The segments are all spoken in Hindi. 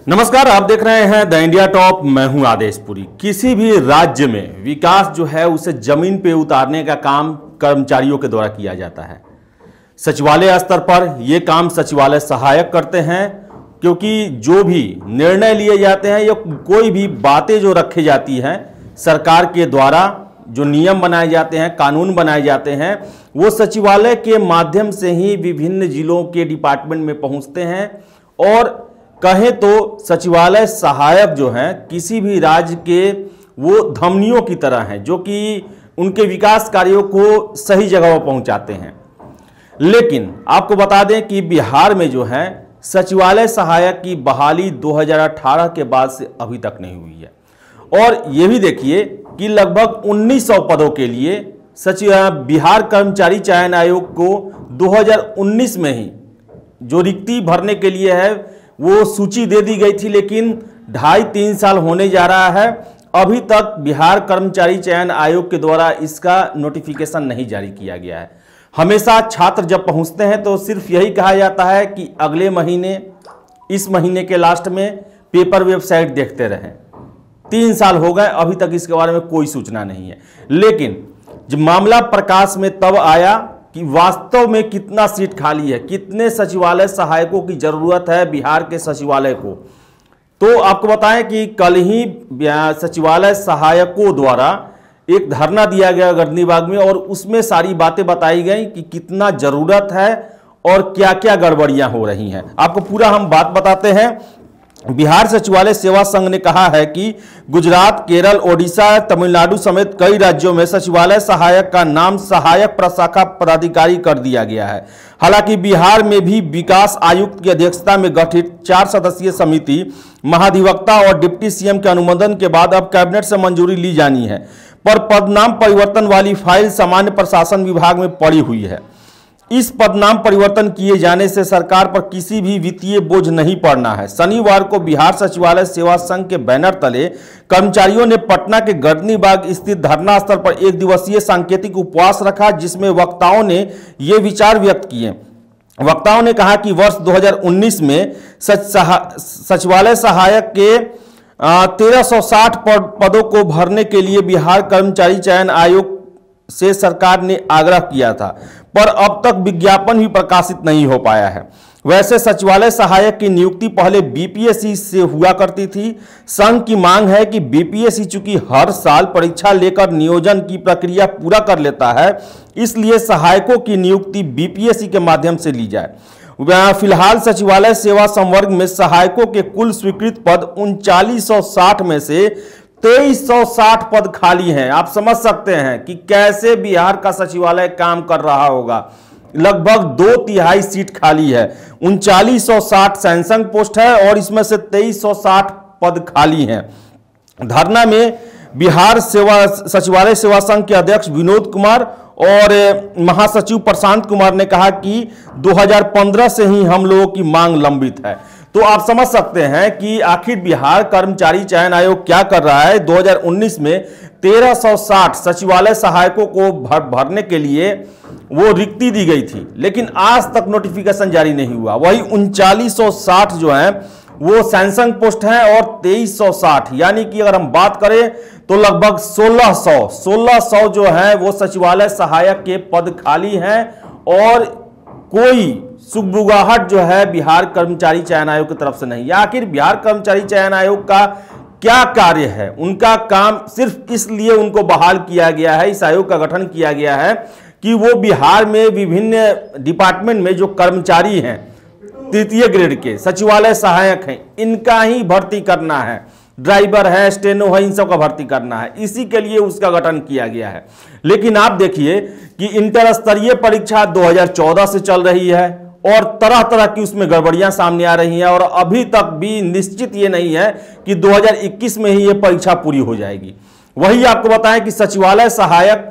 नमस्कार, आप देख रहे हैं द इंडिया टॉप। मैं हूं आदेशपुरी। किसी भी राज्य में विकास जो है उसे जमीन पे उतारने का काम कर्मचारियों के द्वारा किया जाता है। सचिवालय स्तर पर यह काम सचिवालय सहायक करते हैं, क्योंकि जो भी निर्णय लिए जाते हैं या कोई भी बातें जो रखी जाती हैं सरकार के द्वारा, जो नियम बनाए जाते हैं, कानून बनाए जाते हैं, वो सचिवालय के माध्यम से ही विभिन्न जिलों के डिपार्टमेंट में पहुंचते हैं। और कहें तो सचिवालय सहायक जो हैं किसी भी राज्य के वो धमनियों की तरह हैं, जो कि उनके विकास कार्यों को सही जगह पर पहुंचाते हैं। लेकिन आपको बता दें कि बिहार में जो है सचिवालय सहायक की बहाली 2018 के बाद से अभी तक नहीं हुई है। और ये भी देखिए कि लगभग 1900 पदों के लिए बिहार कर्मचारी चयन आयोग को 2019 में ही जो रिक्ति भरने के लिए है वो सूची दे दी गई थी, लेकिन 2.5-3 साल होने जा रहा है, अभी तक बिहार कर्मचारी चयन आयोग के द्वारा इसका नोटिफिकेशन नहीं जारी किया गया है। हमेशा छात्र जब पहुंचते हैं तो सिर्फ यही कहा जाता है कि अगले महीने, इस महीने के लास्ट में पेपर वेबसाइट देखते रहें। 3 साल हो गए, अभी तक इसके बारे में कोई सूचना नहीं है। लेकिन जब मामला प्रकाश में तब आया कि वास्तव में कितना सीट खाली है, कितने सचिवालय सहायकों की जरूरत है बिहार के सचिवालय को, तो आपको बताएं कि कल ही सचिवालय सहायकों द्वारा एक धरना दिया गया गर्दनी बाग में, और उसमें सारी बातें बताई गई कि कितना जरूरत है और क्या क्या गड़बड़ियां हो रही हैं। आपको पूरा हम बात बताते हैं। बिहार सचिवालय सेवा संघ ने कहा है कि गुजरात, केरल, ओडिशा, तमिलनाडु समेत कई राज्यों में सचिवालय सहायक का नाम सहायक प्रशाखा पदाधिकारी कर दिया गया है। हालांकि बिहार में भी विकास आयुक्त की अध्यक्षता में गठित 4 सदस्यीय समिति, महाधिवक्ता और डिप्टी सीएम के अनुमोदन के बाद अब कैबिनेट से मंजूरी ली जानी है, पर पदनाम परिवर्तन वाली फाइल सामान्य प्रशासन विभाग में पड़ी हुई है। इस पदनाम परिवर्तन किए जाने से सरकार पर किसी भी वित्तीय बोझ नहीं पड़ना है। शनिवार को बिहार सचिवालय सेवा संघ के बैनर तले कर्मचारियों ने पटना के गर्दनी बाग स्थित धरना स्थल पर 1 दिवसीय सांकेतिक उपवास रखा, जिसमें वक्ताओं ने ये विचार व्यक्त किए। वक्ताओं ने कहा कि वर्ष 2019 में सचिवालय सहायक के 1360 पदों को भरने के लिए बिहार कर्मचारी चयन आयोग से सरकार ने आग्रह किया था, पर अब तक विज्ञापन भी प्रकाशित नहीं हो पाया है। वैसे सचिवालय सहायक की नियुक्ति पहले बीपीएससी से हुआ करती थी। संघ की मांग है कि बीपीएससी चूंकि हर साल परीक्षा लेकर नियोजन की प्रक्रिया पूरा कर लेता है, इसलिए सहायकों की नियुक्ति बीपीएससी के माध्यम से ली जाए। फिलहाल सचिवालय सेवा संवर्ग में सहायकों के कुल स्वीकृत पद 3960 में से 2360 पद खाली हैं। आप समझ सकते हैं कि कैसे बिहार का सचिवालय काम कर रहा होगा। लगभग 2/3 सीट खाली है। 3960 सैंक्शन पोस्ट है और इसमें से 2360 पद खाली हैं। धरना में बिहार सचिवालय सेवा संघ के अध्यक्ष विनोद कुमार और महासचिव प्रशांत कुमार ने कहा कि 2015 से ही हम लोगों की मांग लंबित है। तो आप समझ सकते हैं कि आखिर बिहार कर्मचारी चयन आयोग क्या कर रहा है। 2019 में 1360 सचिवालय सहायकों को भरने के लिए वो रिक्ति दी गई थी, लेकिन आज तक नोटिफिकेशन जारी नहीं हुआ। वही 3960 जो है वो सैंक्शन पोस्ट है और 2360, यानी कि अगर हम बात करें तो लगभग 1600 जो है वो सचिवालय सहायक के पद खाली हैं, और कोई सुगबुगाहट जो है बिहार कर्मचारी चयन आयोग की तरफ से नहीं है। आखिर बिहार कर्मचारी चयन आयोग का क्या कार्य है? उनका काम सिर्फ इसलिए उनको बहाल किया गया है, इस आयोग का गठन किया गया है कि वो बिहार में विभिन्न डिपार्टमेंट में जो कर्मचारी हैं, 3य ग्रेड के सचिवालय सहायक हैं, इनका ही भर्ती करना है। ड्राइवर है, स्टेनो है, इन सब का भर्ती करना है। इसी के लिए उसका गठन किया गया है। लेकिन आप देखिए कि इंटर स्तरीय परीक्षा 2014 से चल रही है और तरह तरह की उसमें गड़बड़ियां सामने आ रही हैं, और अभी तक भी निश्चित ये नहीं है कि 2021 में ही ये परीक्षा पूरी हो जाएगी। वही आपको बताएं कि सचिवालय सहायक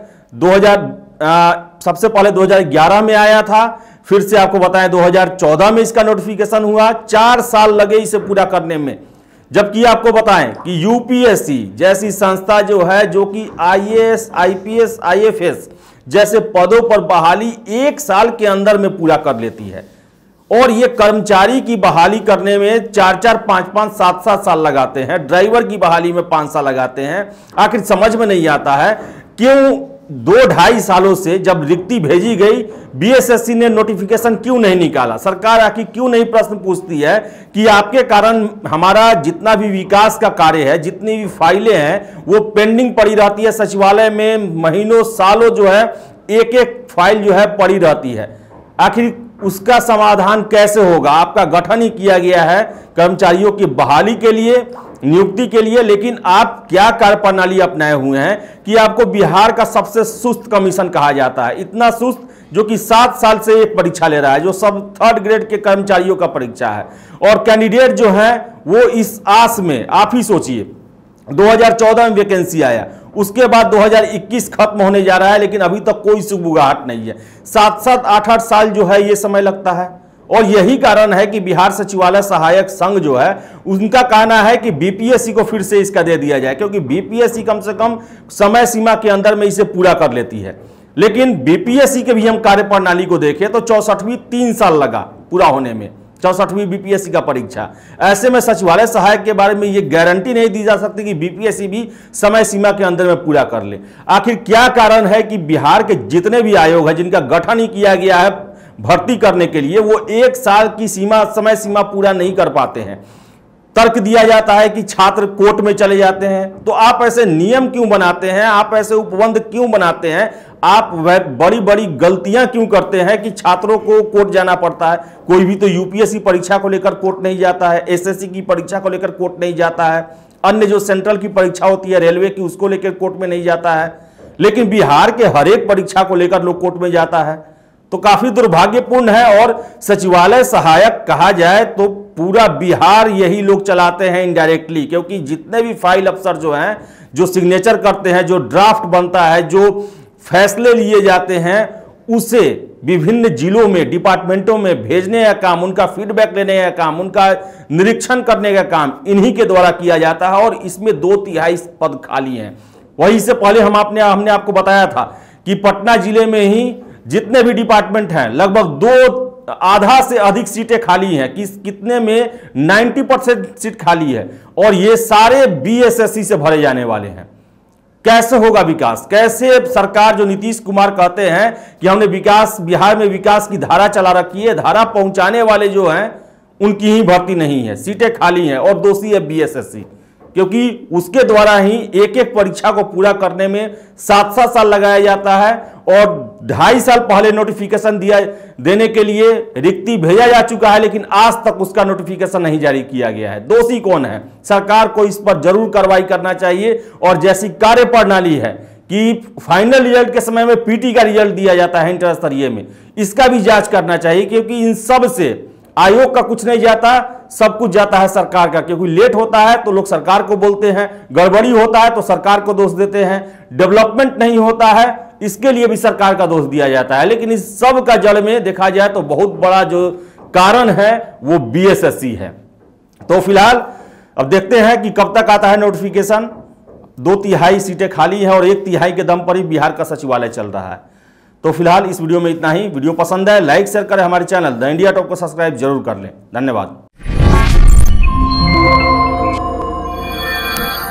सबसे पहले 2011 में आया था, फिर से आपको बताएं 2014 में इसका नोटिफिकेशन हुआ। 4 साल लगे इसे पूरा करने में। जबकि आपको बताएं कि यूपीएससी जैसी संस्था जो है, जो कि आईएएस, आईपीएस, आईएफएस जैसे पदों पर बहाली 1 साल के अंदर में पूरा कर लेती है, और ये कर्मचारी की बहाली करने में 4-4, 5-5, 7-7 साल लगाते हैं, ड्राइवर की बहाली में 5 साल लगाते हैं। आखिर समझ में नहीं आता है क्यों 2-2.5 सालों से जब रिक्ति भेजी गई, बीएसएससी ने नोटिफिकेशन क्यों नहीं निकाला? सरकार आखिर क्यों नहीं प्रश्न पूछती है कि आपके कारण हमारा जितना भी विकास का कार्य है, जितनी भी फाइलें हैं, वो पेंडिंग पड़ी रहती है सचिवालय में, महीनों सालों जो है एक एक फाइल जो है पड़ी रहती है। आखिर उसका समाधान कैसे होगा? आपका गठन ही किया गया है कर्मचारियों की बहाली के लिए, नियुक्ति के लिए, लेकिन आप क्या कार्यप्रणाली अपनाए हुए हैं कि आपको बिहार का सबसे सुस्त कमीशन कहा जाता है। इतना सुस्त जो कि 7 साल से एक परीक्षा ले रहा है, जो सब 3rd ग्रेड के कर्मचारियों का परीक्षा है। और कैंडिडेट जो है वो इस आस में, आप ही सोचिए 2014 में वैकेंसी आया, उसके बाद 2021 खत्म होने जा रहा है, लेकिन अभी तक कोई सुगबुगाहट नहीं है। 7-7, 8-8 साल जो है ये समय लगता है। और यही कारण है कि बिहार सचिवालय सहायक संघ जो है उनका कहना है कि बीपीएससी को फिर से इसका दे दिया जाए, क्योंकि बीपीएससी कम से कम समय सीमा के अंदर में इसे पूरा कर लेती है। लेकिन बीपीएससी के भी हम कार्यप्रणाली को देखें तो 64वीं 3 साल लगा पूरा होने में, 64वीं बीपीएससी का परीक्षा। ऐसे में सचिवालय सहायक के बारे में ये गारंटी नहीं दी जा सकती कि बीपीएससी भी समय सीमा के अंदर में पूरा कर ले। आखिर क्या कारण है कि बिहार के जितने भी आयोग हैं जिनका गठन ही किया गया है भर्ती करने के लिए, वो 1 साल की समय सीमा पूरा नहीं कर पाते हैं? तर्क दिया जाता है कि छात्र कोर्ट में चले जाते हैं। तो आप ऐसे नियम क्यों बनाते हैं? आप ऐसे उपबंध क्यों बनाते हैं? आप बड़ी बड़ी गलतियां क्यों करते हैं कि छात्रों को कोर्ट जाना पड़ता है? कोई भी तो यूपीएससी परीक्षा को लेकर कोर्ट नहीं जाता है, एसएससी की परीक्षा को लेकर कोर्ट नहीं जाता है, अन्य जो सेंट्रल की परीक्षा होती है रेलवे की, उसको लेकर कोर्ट में नहीं जाता है। लेकिन बिहार के हर एक परीक्षा को लेकर लोग कोर्ट में जाता है। तो काफी दुर्भाग्यपूर्ण है। और सचिवालय सहायक कहा जाए तो पूरा बिहार यही लोग चलाते हैं इनडायरेक्टली, क्योंकि जितने भी फाइल अफसर जो हैं, जो सिग्नेचर करते हैं, जो ड्राफ्ट बनता है, जो फैसले लिए जाते हैं, उसे विभिन्न जिलों में, डिपार्टमेंटों में भेजने का काम, उनका फीडबैक लेने का काम, उनका निरीक्षण करने का काम इन्हीं के द्वारा किया जाता है। और इसमें 2/3 पद खाली हैं। वहीं से पहले हमने आपको बताया था कि पटना जिले में ही जितने भी डिपार्टमेंट हैं लगभग आधा से अधिक सीटें खाली हैं। कितने में 90% सीट खाली है, और ये सारे बीएसएससी से भरे जाने वाले हैं। कैसे होगा विकास? कैसे सरकार, जो नीतीश कुमार कहते हैं कि हमने विकास, बिहार में विकास की धारा चला रखी है, धारा पहुंचाने वाले जो हैं उनकी ही भर्ती नहीं है, सीटें खाली हैं। और दोषी है बीएसएससी, क्योंकि उसके द्वारा ही एक एक परीक्षा को पूरा करने में 7-7 साल लगाया जाता है। और 2.5 साल पहले नोटिफिकेशन देने के लिए रिक्ति भेजा जा चुका है, लेकिन आज तक उसका नोटिफिकेशन नहीं जारी किया गया है। दोषी कौन है? सरकार को इस पर जरूर कार्रवाई करना चाहिए। और जैसी कार्यप्रणाली है कि फाइनल रिजल्ट के समय में पीटी का रिजल्ट दिया जाता है इंटर स्तरीय में, इसका भी जांच करना चाहिए, क्योंकि इन सब से आयोग का कुछ नहीं जाता, सब कुछ जाता है सरकार का। क्योंकि लेट होता है तो लोग सरकार को बोलते हैं, गड़बड़ी होता है तो सरकार को दोष देते हैं, डेवलपमेंट नहीं होता है इसके लिए भी सरकार का दोष दिया जाता है। लेकिन इस सब का जड़ में देखा जाए तो बहुत बड़ा जो कारण है वो बीएसएससी है। तो फिलहाल अब देखते हैं कि कब तक आता है नोटिफिकेशन। 2/3 सीटें खाली हैं और 1/3 के दम पर ही बिहार का सचिवालय चल रहा है। तो फिलहाल इस वीडियो में इतना ही। वीडियो पसंद है लाइक शेयर करें, हमारे चैनल द इंडिया टॉप को सब्सक्राइब जरूर कर लें। धन्यवाद।